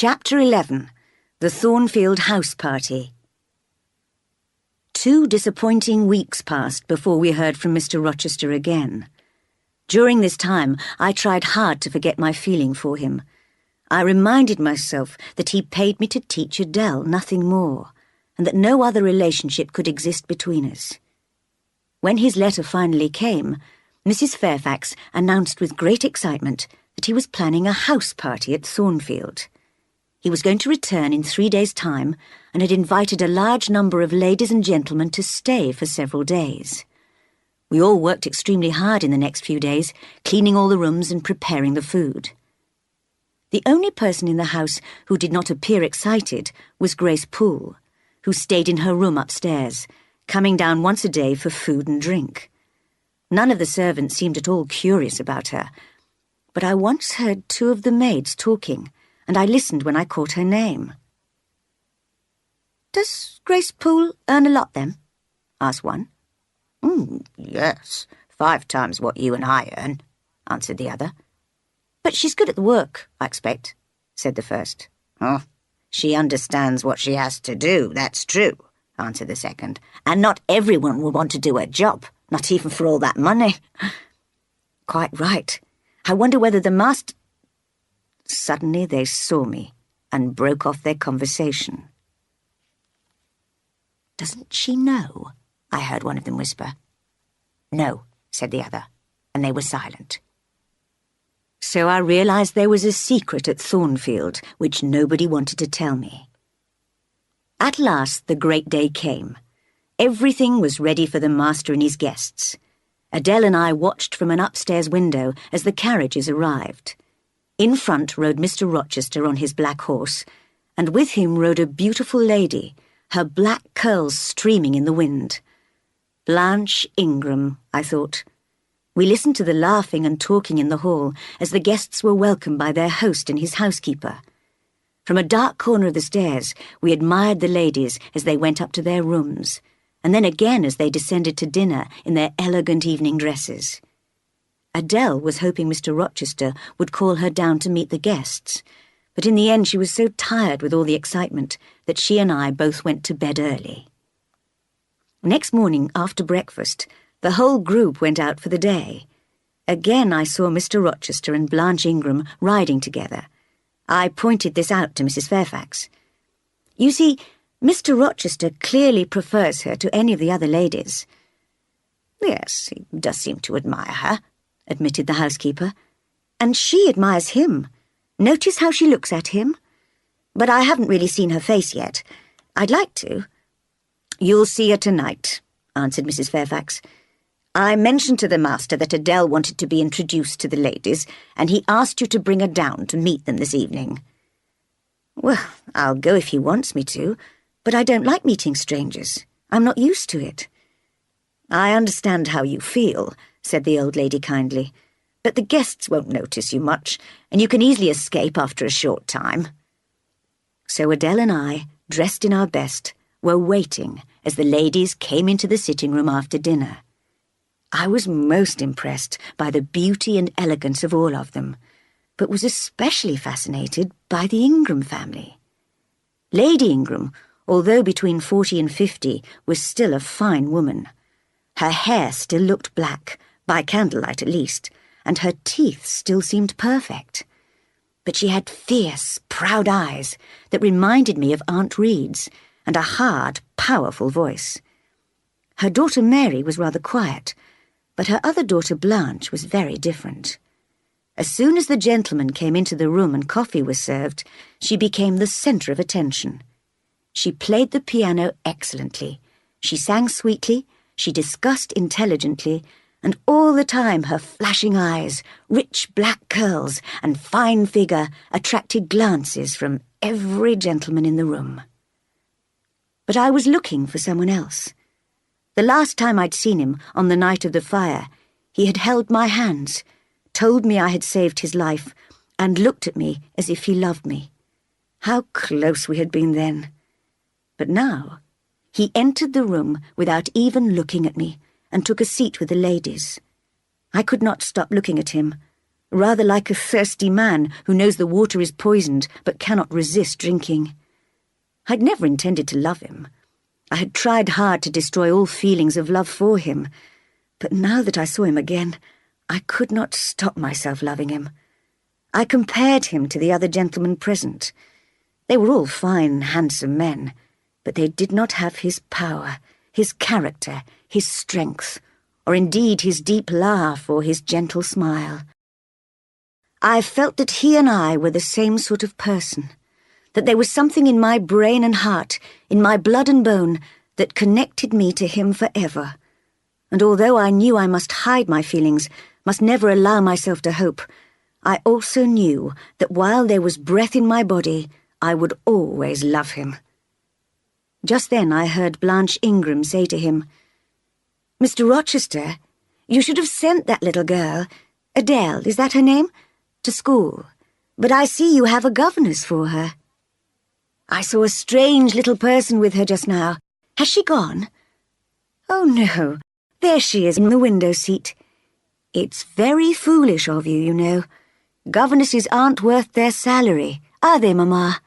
Chapter 11. The Thornfield House Party. 2 disappointing weeks passed before we heard from Mr. Rochester again. During this time, I tried hard to forget my feeling for him. I reminded myself that he paid me to teach Adele, nothing more, and that no other relationship could exist between us. When his letter finally came, Mrs. Fairfax announced with great excitement that he was planning a house party at Thornfield. He was going to return in 3 days' time and had invited a large number of ladies and gentlemen to stay for several days. We all worked extremely hard in the next few days, cleaning all the rooms and preparing the food. The only person in the house who did not appear excited was Grace Poole, who stayed in her room upstairs, coming down once a day for food and drink. None of the servants seemed at all curious about her, but I once heard 2 of the maids talking, and I listened when I caught her name. "Does Grace Poole earn a lot, then?" asked one. Yes, 5 times what you and I earn," answered the other. "But she's good at the work, I expect," said the first. "Oh, she understands what she has to do, that's true," answered the second. "And not everyone will want to do her job, not even for all that money." "Quite right. I wonder whether the master—" Suddenly they saw me and broke off their conversation. "Doesn't she know?" I heard one of them whisper. "No," said the other, and they were silent. So I realized there was a secret at Thornfield which nobody wanted to tell me. At last the great day came. Everything was ready for the master and his guests. Adele and I watched from an upstairs window as the carriages arrived. In front rode Mr. Rochester on his black horse, and with him rode a beautiful lady, her black curls streaming in the wind. Blanche Ingram, I thought. We listened to the laughing and talking in the hall as the guests were welcomed by their host and his housekeeper. From a dark corner of the stairs, we admired the ladies as they went up to their rooms, and then again as they descended to dinner in their elegant evening dresses. Adele was hoping Mr. Rochester would call her down to meet the guests, but in the end she was so tired with all the excitement that she and I both went to bed early. Next morning, after breakfast, the whole group went out for the day. Again I saw Mr. Rochester and Blanche Ingram riding together. I pointed this out to Mrs. Fairfax. "You see, Mr. Rochester clearly prefers her to any of the other ladies." "Yes, he does seem to admire her," admitted the housekeeper. "And she admires him. Notice how she looks at him? But I haven't really seen her face yet. I'd like to." "You'll see her tonight," answered Mrs. Fairfax. "I mentioned to the master that Adele wanted to be introduced to the ladies, and he asked you to bring her down to meet them this evening." "Well, I'll go if he wants me to, but I don't like meeting strangers. I'm not used to it." "I understand how you feel," said the old lady kindly, "but the guests won't notice you much, and you can easily escape after a short time." So Adele and I, dressed in our best, were waiting as the ladies came into the sitting room after dinner. I was most impressed by the beauty and elegance of all of them, but was especially fascinated by the Ingram family. Lady Ingram, although between 40 and 50, was still a fine woman. Her hair still looked black, by candlelight at least, and her teeth still seemed perfect. But she had fierce, proud eyes that reminded me of Aunt Reed's, and a hard, powerful voice. Her daughter Mary was rather quiet, but her other daughter Blanche was very different. As soon as the gentlemen came into the room and coffee was served, she became the centre of attention. She played the piano excellently, she sang sweetly, she discussed intelligently, and all the time her flashing eyes, rich black curls, and fine figure attracted glances from every gentleman in the room. But I was looking for someone else. The last time I'd seen him, on the night of the fire, he had held my hands, told me I had saved his life, and looked at me as if he loved me. How close we had been then. But now, he entered the room without even looking at me, and took a seat with the ladies. I could not stop looking at him, rather like a thirsty man who knows the water is poisoned but cannot resist drinking. I'd never intended to love him. I had tried hard to destroy all feelings of love for him, but now that I saw him again, I could not stop myself loving him. I compared him to the other gentlemen present. They were all fine, handsome men, but they did not have his power, his character, his strength, or indeed his deep laugh or his gentle smile. I felt that he and I were the same sort of person, that there was something in my brain and heart, in my blood and bone, that connected me to him forever. And although I knew I must hide my feelings, must never allow myself to hope, I also knew that while there was breath in my body, I would always love him. Just then I heard Blanche Ingram say to him, "Mr. Rochester, you should have sent that little girl, Adele, is that her name, to school. But I see you have a governess for her. I saw a strange little person with her just now. Has she gone?" "Oh, no. There she is in the window seat. It's very foolish of you, you know. Governesses aren't worth their salary, are they, Mamma?"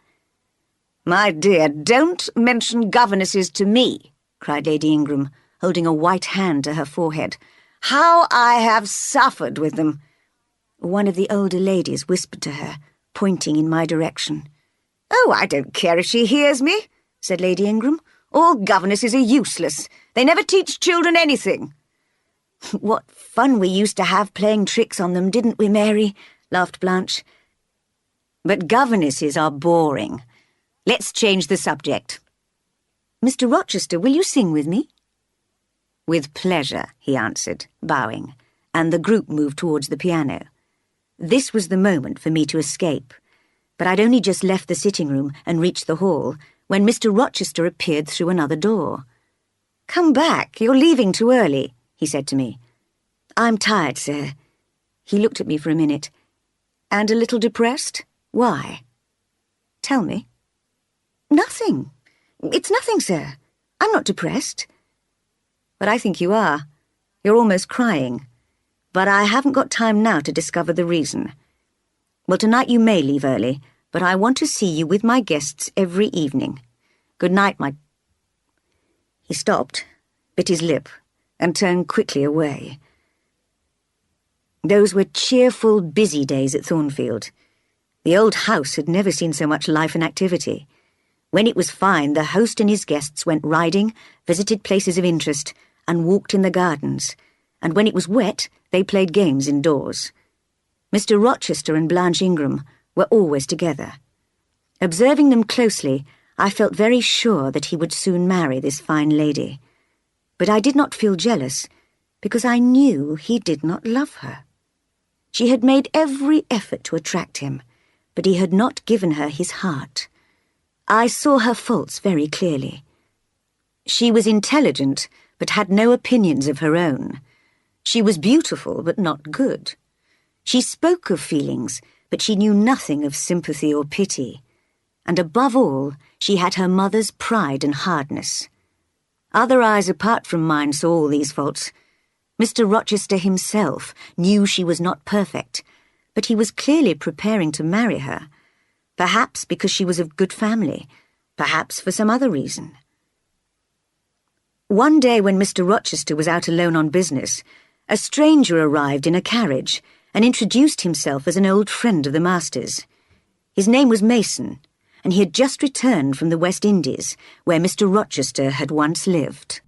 "My dear, don't mention governesses to me," cried Lady Ingram, holding a white hand to her forehead. "How I have suffered with them." One of the older ladies whispered to her, pointing in my direction. "Oh, I don't care if she hears me," said Lady Ingram. "All governesses are useless. They never teach children anything." "What fun we used to have playing tricks on them, didn't we, Mary?" laughed Blanche. "But governesses are boring. Let's change the subject." "Mr. Rochester, will you sing with me?" "With pleasure," he answered, bowing, and the group moved towards the piano. This was the moment for me to escape, but I'd only just left the sitting-room and reached the hall when Mr. Rochester appeared through another door. "Come back, you're leaving too early," he said to me. "I'm tired, sir." He looked at me for a minute. "And a little depressed? Why?" "Tell me." "Nothing. It's nothing, sir. I'm not depressed." "But I think you are. You're almost crying. But I haven't got time now to discover the reason. Well, tonight you may leave early, but I want to see you with my guests every evening. Good night, my—" He stopped, bit his lip, and turned quickly away. Those were cheerful, busy days at Thornfield. The old house had never seen so much life and activity. When it was fine, the host and his guests went riding, visited places of interest, and walked in the gardens, and when it was wet, they played games indoors. Mr. Rochester and Blanche Ingram were always together. Observing them closely, I felt very sure that he would soon marry this fine lady. But I did not feel jealous, because I knew he did not love her. She had made every effort to attract him, but he had not given her his heart. I saw her faults very clearly. She was intelligent, but had no opinions of her own. She was beautiful, but not good. She spoke of feelings, but she knew nothing of sympathy or pity. And above all, she had her mother's pride and hardness. Other eyes apart from mine saw all these faults. Mr. Rochester himself knew she was not perfect, but he was clearly preparing to marry her, perhaps because she was of good family, perhaps for some other reason. One day when Mr. Rochester was out alone on business, a stranger arrived in a carriage and introduced himself as an old friend of the master's. His name was Mason, and he had just returned from the West Indies, where Mr. Rochester had once lived.